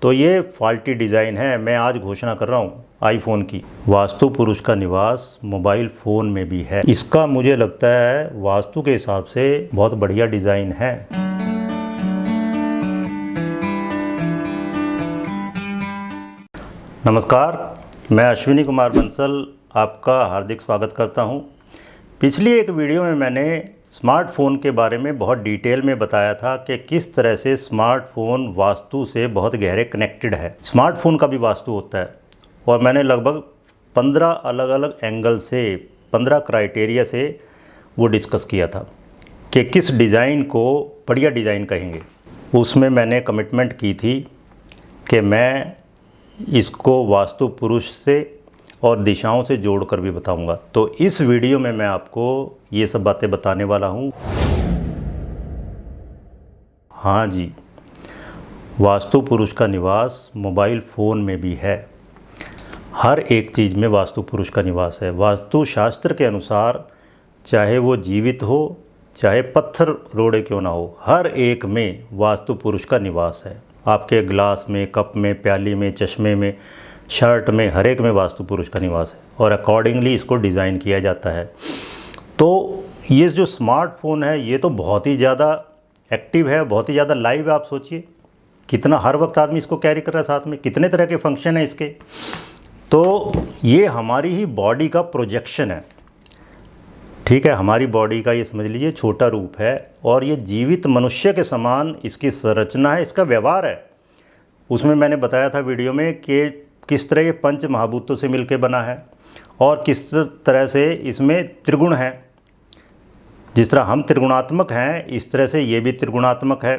तो ये faulty design है। मैं आज घोषणा कर रहा हूँ आईफोन की, वास्तु पुरुष का निवास मोबाइल फ़ोन में भी है। इसका मुझे लगता है वास्तु के हिसाब से बहुत बढ़िया डिज़ाइन है। नमस्कार, मैं अश्विनी कुमार बंसल आपका हार्दिक स्वागत करता हूं। पिछली एक वीडियो में मैंने स्मार्टफ़ोन के बारे में बहुत डिटेल में बताया था कि किस तरह से स्मार्टफ़ोन वास्तु से बहुत गहरे कनेक्टेड है। स्मार्टफ़ोन का भी वास्तु होता है और मैंने लगभग 15 अलग अलग एंगल से 15 क्राइटेरिया से वो डिस्कस किया था कि किस डिज़ाइन को बढ़िया डिज़ाइन कहेंगे। उसमें मैंने कमिटमेंट की थी कि मैं इसको वास्तु पुरुष से और दिशाओं से जोड़कर भी बताऊंगा। तो इस वीडियो में मैं आपको ये सब बातें बताने वाला हूँ। हाँ जी, वास्तु पुरुष का निवास मोबाइल फ़ोन में भी है। हर एक चीज़ में वास्तु पुरुष का निवास है। वास्तु शास्त्र के अनुसार चाहे वो जीवित हो चाहे पत्थर रोड़े क्यों ना हो, हर एक में वास्तु पुरुष का निवास है। आपके गिलास में, कप में, प्याली में, चश्मे में, शर्ट में, हर एक में वास्तु पुरुष का निवास है और अकॉर्डिंगली इसको डिज़ाइन किया जाता है। तो ये जो स्मार्टफ़ोन है ये तो बहुत ही ज़्यादा एक्टिव है, बहुत ही ज़्यादा लाइव है। आप सोचिए कितना हर वक्त आदमी इसको कैरी कर रहा है साथ में, कितने तरह के फंक्शन हैं इसके। तो ये हमारी ही बॉडी का प्रोजेक्शन है, ठीक है। हमारी बॉडी का ये समझ लीजिए छोटा रूप है और ये जीवित मनुष्य के समान इसकी संरचना है, इसका व्यवहार है। उसमें मैंने बताया था वीडियो में कि किस तरह ये पंच महाभूतों से मिलकर बना है और किस तरह से इसमें त्रिगुण हैं। जिस तरह हम त्रिगुणात्मक हैं इस तरह से ये भी त्रिगुणात्मक है।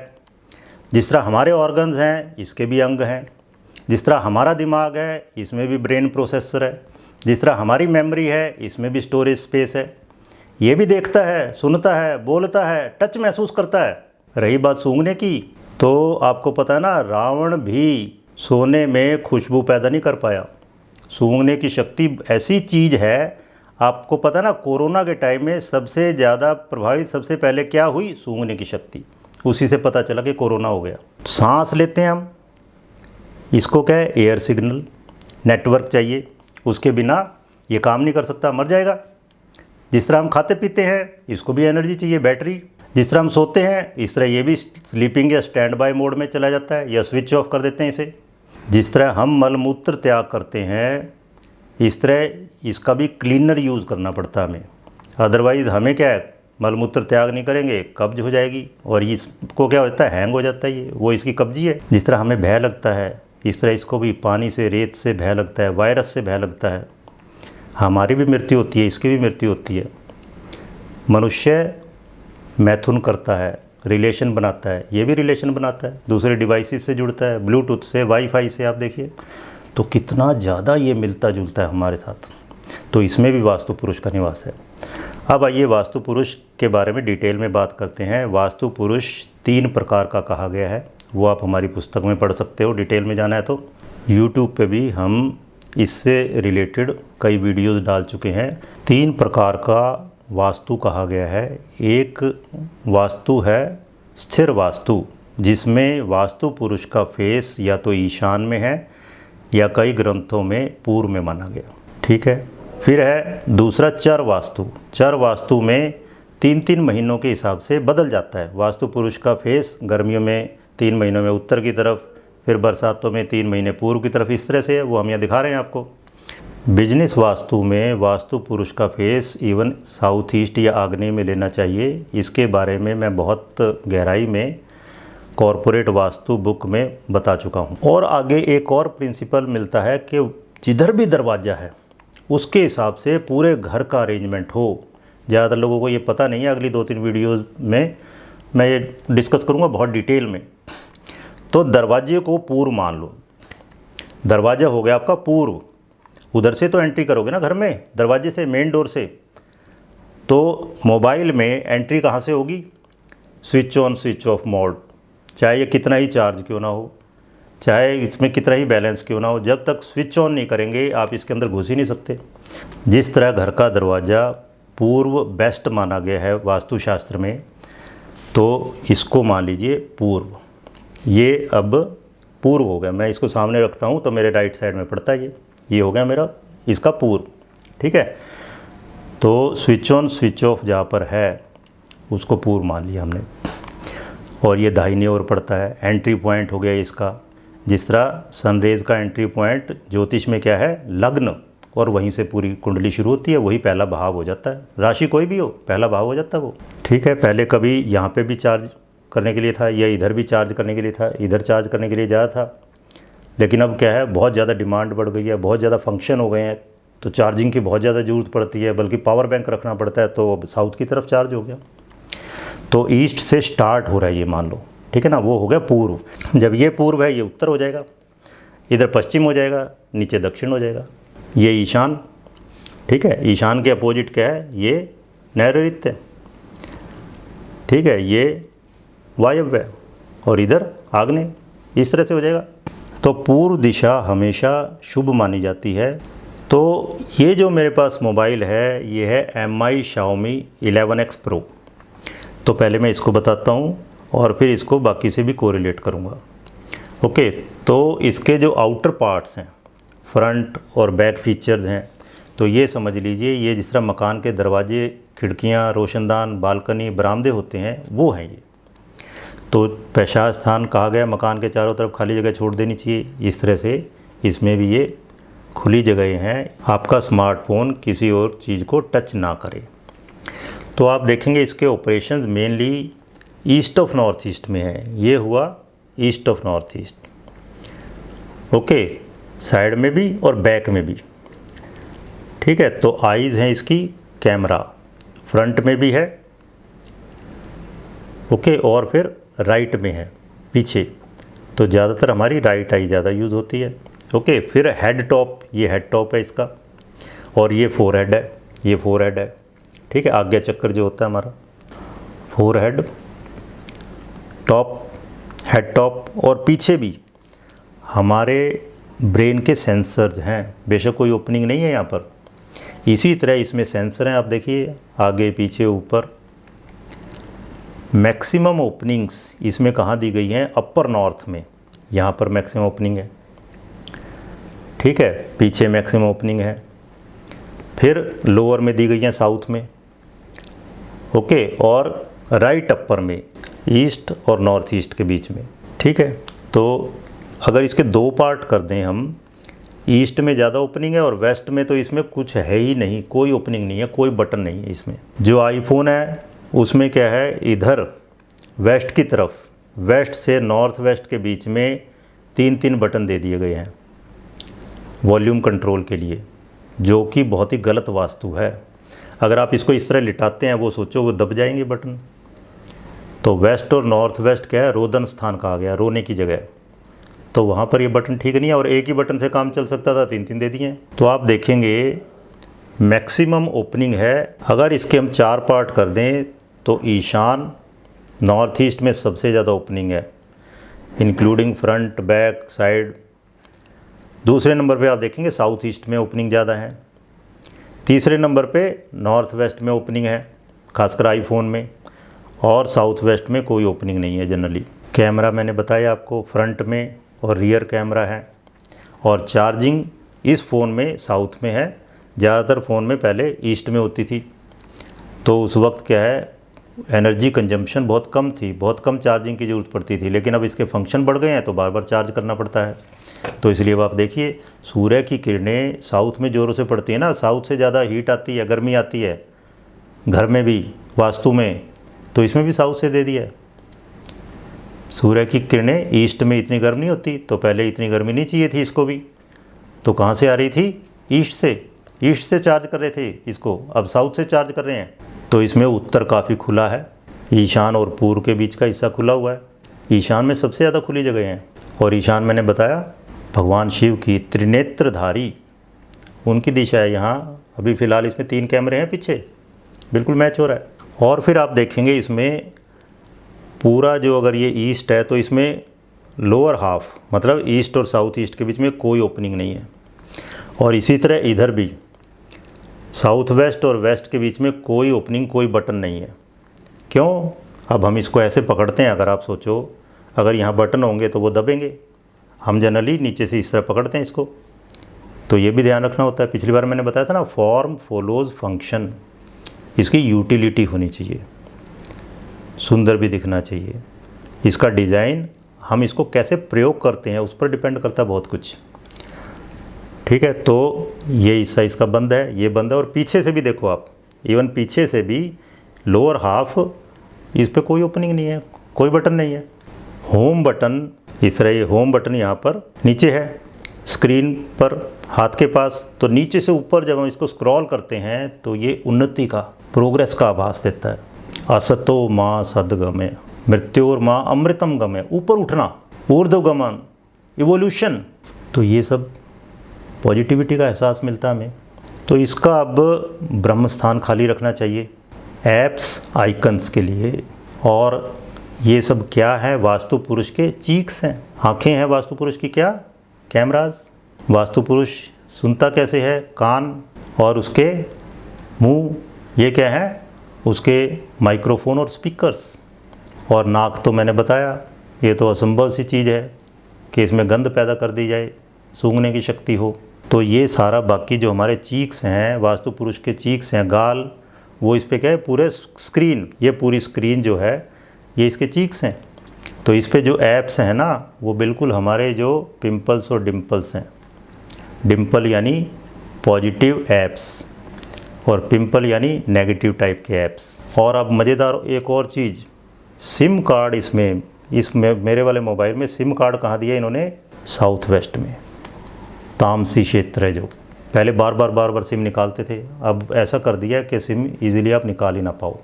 जिस तरह हमारे ऑर्गन्स हैं इसके भी अंग हैं। जिस तरह हमारा दिमाग है इसमें भी ब्रेन प्रोसेसर है। जिस तरह हमारी मेमोरी है इसमें भी स्टोरेज स्पेस है। ये भी देखता है, सुनता है, बोलता है, टच महसूस करता है। रही बात सूंघने की, तो आपको पता है ना, रावण भी सोने में खुशबू पैदा नहीं कर पाया। सूंघने की शक्ति ऐसी चीज़ है। आपको पता है ना, कोरोना के टाइम में सबसे ज़्यादा प्रभावित सबसे पहले क्या हुई? सूंघने की शक्ति। उसी से पता चला कि कोरोना हो गया। सांस लेते हैं हम, इसको क्या है? एयर सिग्नल, नेटवर्क चाहिए, उसके बिना ये काम नहीं कर सकता, मर जाएगा। जिस तरह हम खाते पीते हैं इसको भी एनर्जी चाहिए, बैटरी। जिस तरह हम सोते हैं इस तरह ये भी स्लीपिंग या स्टैंड बाय मोड में चला जाता है या स्विच ऑफ कर देते हैं इसे। जिस तरह हम मलमूत्र त्याग करते हैं इस तरह इसका भी क्लीनर यूज़ करना पड़ता है हमें। अदरवाइज़ हमें क्या है, मलमूत्र त्याग नहीं करेंगे कब्ज हो जाएगी और इसको क्या होता है, हैंग हो जाता है। ये वो इसकी कब्जी है। जिस तरह हमें भय लगता है इस तरह इसको भी पानी से, रेत से भय लगता है, वायरस से भय लगता है। हमारी भी मृत्यु होती है, इसकी भी मृत्यु होती है। मनुष्य मैथुन करता है, रिलेशन बनाता है, ये भी रिलेशन बनाता है, दूसरे डिवाइसेस से जुड़ता है, ब्लूटूथ से, वाईफाई से। आप देखिए तो कितना ज़्यादा ये मिलता जुलता है हमारे साथ। तो इसमें भी वास्तु पुरुष का निवास है। अब आइए वास्तु पुरुष के बारे में डिटेल में बात करते हैं। वास्तु पुरुष 3 प्रकार का कहा गया है, वो आप हमारी पुस्तक में पढ़ सकते हो। डिटेल में जाना है तो यूट्यूब पे भी हम इससे रिलेटेड कई वीडियोज़ डाल चुके हैं। 3 प्रकार का वास्तु कहा गया है। एक वास्तु है स्थिर वास्तु, जिसमें वास्तु पुरुष का फेस या तो ईशान में है या कई ग्रंथों में पूर्व में माना गया, ठीक है। फिर है दूसरा चर वास्तु। चर वास्तु में 3-3 महीनों के हिसाब से बदल जाता है। वास्तु पुरुष का फेस गर्मियों में 3 महीनों में उत्तर की तरफ, फिर बरसातों में 3 महीने पूर्व की तरफ, इस तरह से है। वो हम यहाँ दिखा रहे हैं आपको। बिजनेस वास्तु में वास्तु पुरुष का फेस इवन साउथ ईस्ट या आग्नेय में लेना चाहिए। इसके बारे में मैं बहुत गहराई में कॉरपोरेट वास्तु बुक में बता चुका हूँ। और आगे एक और प्रिंसिपल मिलता है कि जिधर भी दरवाज़ा है उसके हिसाब से पूरे घर का अरेंजमेंट हो। ज़्यादातर लोगों को ये पता नहीं है। अगली 2-3 वीडियोज़ में मैं ये डिस्कस करूँगा बहुत डिटेल में। तो दरवाजे को पूर्व मान लो। दरवाज़ा हो गया आपका पूर्व, उधर से तो एंट्री करोगे ना घर में, दरवाजे से, मेन डोर से। तो मोबाइल में एंट्री कहाँ से होगी? Switch on switch off mode. चाहे ये कितना ही चार्ज क्यों ना हो, चाहे इसमें कितना ही बैलेंस क्यों ना हो, जब तक स्विच ऑन नहीं करेंगे आप इसके अंदर घुस ही नहीं सकते। जिस तरह घर का दरवाज़ा पूर्व बेस्ट माना गया है वास्तुशास्त्र में, तो इसको मान लीजिए पूर्व। ये अब पूर्व हो गया। मैं इसको सामने रखता हूँ तो मेरे राइट साइड में पड़ता है ये हो गया मेरा इसका पूर्व। ठीक है, तो स्विच ऑन स्विच ऑफ जहाँ पर है उसको पूर्व मान लिया हमने। और ये दाहिनी ओर पड़ता है, एंट्री पॉइंट हो गया इसका। जिस तरह सनरेज का एंट्री पॉइंट ज्योतिष में क्या है, लग्न, और वहीं से पूरी कुंडली शुरू होती है, वही पहला भाव हो जाता है। राशि कोई भी हो, पहला भाव हो जाता है वो। ठीक है, पहले कभी यहाँ पे भी चार्ज करने के लिए था, या इधर भी चार्ज करने के लिए था, इधर चार्ज करने के लिए ज़्यादा था। लेकिन अब क्या है, बहुत ज़्यादा डिमांड बढ़ गई है, बहुत ज़्यादा फंक्शन हो गए हैं, तो चार्जिंग की बहुत ज़्यादा ज़रूरत पड़ती है, बल्कि पावर बैंक रखना पड़ता है, तो साउथ की तरफ चार्ज हो गया। तो ईस्ट से स्टार्ट हो रहा है ये, मान लो। ठीक है ना, वो हो गया पूर्व। जब ये पूर्व है, ये उत्तर हो जाएगा, इधर पश्चिम हो जाएगा, नीचे दक्षिण हो जाएगा। ये ईशान। ठीक है, ईशान के अपोजिट क्या है, ये नैऋत्य। ठीक है, ये वायव्य, और इधर आग्नेय। इस तरह से हो जाएगा। तो पूर्व दिशा हमेशा शुभ मानी जाती है। तो ये जो मेरे पास मोबाइल है, ये है MI Xiaomi 11X Pro। तो पहले मैं इसको बताता हूँ और फिर इसको बाकी से भी कोरिलेट करूँगा। ओके, तो इसके जो आउटर पार्ट्स हैं, फ्रंट और बैक फीचर्स हैं, तो ये समझ लीजिए, ये जिस तरह मकान के दरवाजे, खिड़कियाँ, रोशनदान, बालकनी, बरामदे होते हैं, वो हैं ये। तो पेशाब स्थान कहा गया, मकान के चारों तरफ खाली जगह छोड़ देनी चाहिए। इस तरह से इसमें भी ये खुली जगह हैं, आपका स्मार्टफोन किसी और चीज़ को टच ना करे। तो आप देखेंगे इसके operations mainly east of north east में है। ये हुआ east of north east. Okay, side में भी और बैक में भी। ठीक है, तो आईज़ हैं इसकी कैमरा, फ्रंट में भी है। ओके, और फिर राइट में है पीछे, तो ज़्यादातर हमारी राइट आई ज़्यादा यूज़ होती है। ओके, फिर हेड टॉप, ये हेड टॉप है इसका, और ये फोरहेड है, ये फोरहेड है। ठीक है, आज्ञा चक्र जो होता है हमारा, फोरहेड, टॉप, हेड टॉप, और पीछे भी हमारे ब्रेन के सेंसर्स हैं। बेशक कोई ओपनिंग नहीं है यहाँ पर, इसी तरह इसमें सेंसर हैं। आप देखिए, आगे पीछे ऊपर। मैक्सिमम ओपनिंग्स इसमें कहाँ दी गई हैं, अपर नॉर्थ में, यहाँ पर मैक्सिमम ओपनिंग है। ठीक है, पीछे मैक्सिमम ओपनिंग है। फिर लोअर में दी गई हैं साउथ में। ओके, और राइट अपर में, ईस्ट और नॉर्थ ईस्ट के बीच में। ठीक है, तो अगर इसके दो पार्ट कर दें हम, ईस्ट में ज़्यादा ओपनिंग है और वेस्ट में तो इसमें कुछ है ही नहीं, कोई ओपनिंग नहीं है, कोई बटन नहीं है इसमें। जो आईफोन है उसमें क्या है, इधर वेस्ट की तरफ, वेस्ट से नॉर्थ वेस्ट के बीच में 3-3 बटन दे दिए गए हैं वॉल्यूम कंट्रोल के लिए, जो कि बहुत ही गलत वास्तु है। अगर आप इसको इस तरह लिटाते हैं, वो सोचो वो दब जाएंगे बटन। तो वेस्ट और नॉर्थ वेस्ट क्या है, रोदन स्थान कहा गया, रोने की जगह। तो वहाँ पर ये बटन ठीक नहीं है, और एक ही बटन से काम चल सकता था, 3-3 दे दिए। तो आप देखेंगे मैक्सिमम ओपनिंग है। अगर इसके हम 4 पार्ट कर दें तो ईशान नॉर्थ ईस्ट में सबसे ज़्यादा ओपनिंग है, इंक्लूडिंग फ्रंट, बैक, साइड। दूसरे नंबर पे आप देखेंगे साउथ ईस्ट में ओपनिंग ज़्यादा है। तीसरे नंबर पे नॉर्थ वेस्ट में ओपनिंग है, खासकर आईफोन में, और साउथ वेस्ट में कोई ओपनिंग नहीं है जनरली। कैमरा मैंने बताया आपको, फ्रंट में और रियर कैमरा है। और चार्जिंग इस फ़ोन में साउथ में है, ज़्यादातर फ़ोन में पहले ईस्ट में होती थी। तो उस वक्त क्या है, एनर्जी कंजम्पशन बहुत कम थी, बहुत कम चार्जिंग की ज़रूरत पड़ती थी। लेकिन अब इसके फंक्शन बढ़ गए हैं तो बार बार चार्ज करना पड़ता है। तो इसलिए अब आप देखिए, सूर्य की किरणें साउथ में ज़ोरों से पड़ती है ना, साउथ से ज़्यादा हीट आती है, गर्मी आती है घर में भी, वास्तु में, तो इसमें भी साउथ से दे दिया है। सूर्य की किरणें ईस्ट में इतनी गर्म नहीं होती, तो पहले इतनी गर्मी नहीं चाहिए थी इसको भी, तो कहाँ से आ रही थी, ईस्ट से। ईस्ट से चार्ज कर रहे थे इसको, अब साउथ से चार्ज कर रहे हैं। तो इसमें उत्तर काफ़ी खुला है, ईशान और पूर्व के बीच का हिस्सा खुला हुआ है। ईशान में सबसे ज़्यादा खुली जगह हैं। और ईशान मैंने बताया भगवान शिव की त्रिनेत्रधारी उनकी दिशा है। यहाँ अभी फ़िलहाल इसमें 3 कैमरे हैं पीछे, बिल्कुल मैच हो रहा है। और फिर आप देखेंगे इसमें पूरा जो, अगर ये ईस्ट है तो इसमें लोअर हाफ, मतलब ईस्ट और साउथ ईस्ट के बीच में कोई ओपनिंग नहीं है। और इसी तरह इधर भी साउथ वेस्ट और वेस्ट के बीच में कोई ओपनिंग, कोई बटन नहीं है। क्यों? अब हम इसको ऐसे पकड़ते हैं, अगर आप सोचो, अगर यहाँ बटन होंगे तो वो दबेंगे, हम जनरली नीचे से इस तरह पकड़ते हैं इसको, तो ये भी ध्यान रखना होता है। पिछली बार मैंने बताया था ना, फॉर्म फॉलोज फंक्शन, इसकी यूटिलिटी होनी चाहिए, सुंदर भी दिखना चाहिए। इसका डिज़ाइन, हम इसको कैसे प्रयोग करते हैं उस पर डिपेंड करता है बहुत कुछ। ठीक है, तो ये इस साइज़ का बंद है, ये बंद है। और पीछे से भी देखो आप, इवन पीछे से भी लोअर हाफ, इस पर कोई ओपनिंग नहीं है, कोई बटन नहीं है। होम बटन इस तरह, ये होम बटन यहाँ पर नीचे है स्क्रीन पर हाथ के पास, तो नीचे से ऊपर जब हम इसको स्क्रॉल करते हैं तो ये उन्नति का, प्रोग्रेस का आभास देता है। असतो माँ सद्गमय, मृत्योर माँ अमृतम गमय, ऊपर उठना, ऊर्ध्वगमन, इवोल्यूशन, तो ये सब पॉजिटिविटी का एहसास मिलता है हमें। तो इसका अब ब्रह्म स्थान खाली रखना चाहिए ऐप्स आइकन्स के लिए। और ये सब क्या है, वास्तु पुरुष के चीक्स हैं, आँखें हैं वास्तु पुरुष की, क्या कैमरास। वास्तु पुरुष सुनता कैसे है, कान, और उसके मुंह, ये क्या है, उसके माइक्रोफोन और स्पीकर्स। और नाक तो मैंने बताया, ये तो असंभव सी चीज़ है कि इसमें गंध पैदा कर दी जाए, सूंघने की शक्ति हो। तो ये सारा बाकी जो हमारे चीक्स हैं, वास्तु पुरुष के चीक्स हैं, गाल, वो इस पे क्या है, पूरे स्क्रीन, ये पूरी स्क्रीन जो है ये इसके चीक्स हैं। तो इस पे जो ऐप्स हैं ना, वो बिल्कुल हमारे जो पिंपल्स और डिम्पल्स हैं। डिम्पल यानी पॉजिटिव ऐप्स और पिंपल यानी नेगेटिव टाइप के ऐप्स। और अब मज़ेदार एक और चीज़, सिम कार्ड इसमें मेरे वाले मोबाइल में सिम कार्ड कहाँ दिया इन्होंने, साउथ वेस्ट में, तामसी क्षेत्र है जो, पहले बार बार सिम निकालते थे, अब ऐसा कर दिया कि सिम इजीली आप निकाल ही ना पाओ,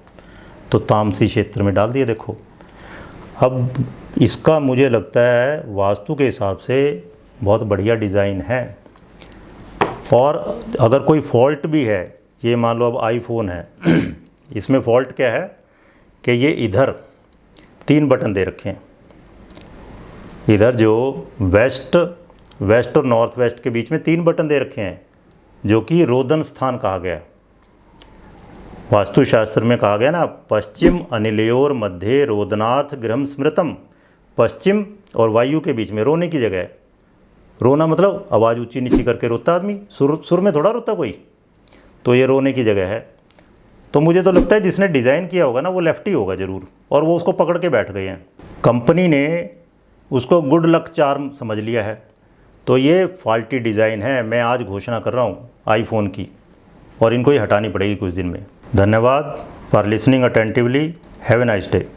तो तामसी क्षेत्र में डाल दिया। देखो, अब इसका मुझे लगता है वास्तु के हिसाब से बहुत बढ़िया डिज़ाइन है। और अगर कोई फॉल्ट भी है, ये मान लो अब आईफोन है इसमें फॉल्ट क्या है कि ये इधर 3 बटन दे रखे हैं, इधर जो वेस्ट और नॉर्थ वेस्ट के बीच में 3 बटन दे रखे हैं, जो कि रोदन स्थान कहा गया। वास्तुशास्त्र में कहा गया ना, पश्चिम अनिलयोर मध्य रोदनाथ गृहम स्मृतम, पश्चिम और वायु के बीच में रोने की जगह है। रोना मतलब आवाज़ ऊंची नीची करके रोता आदमी, सुर में थोड़ा रोता कोई, तो ये रोने की जगह है। तो मुझे तो लगता है जिसने डिज़ाइन किया होगा ना, वो लेफ्टी होगा ज़रूर, और वो उसको पकड़ के बैठ गए हैं। कंपनी ने उसको गुड लक चार्म समझ लिया है। तो ये फॉल्टी डिज़ाइन है, मैं आज घोषणा कर रहा हूँ आईफोन की, और इनको ही हटानी पड़ेगी कुछ दिन में। धन्यवाद for listening attentively, have a nice day.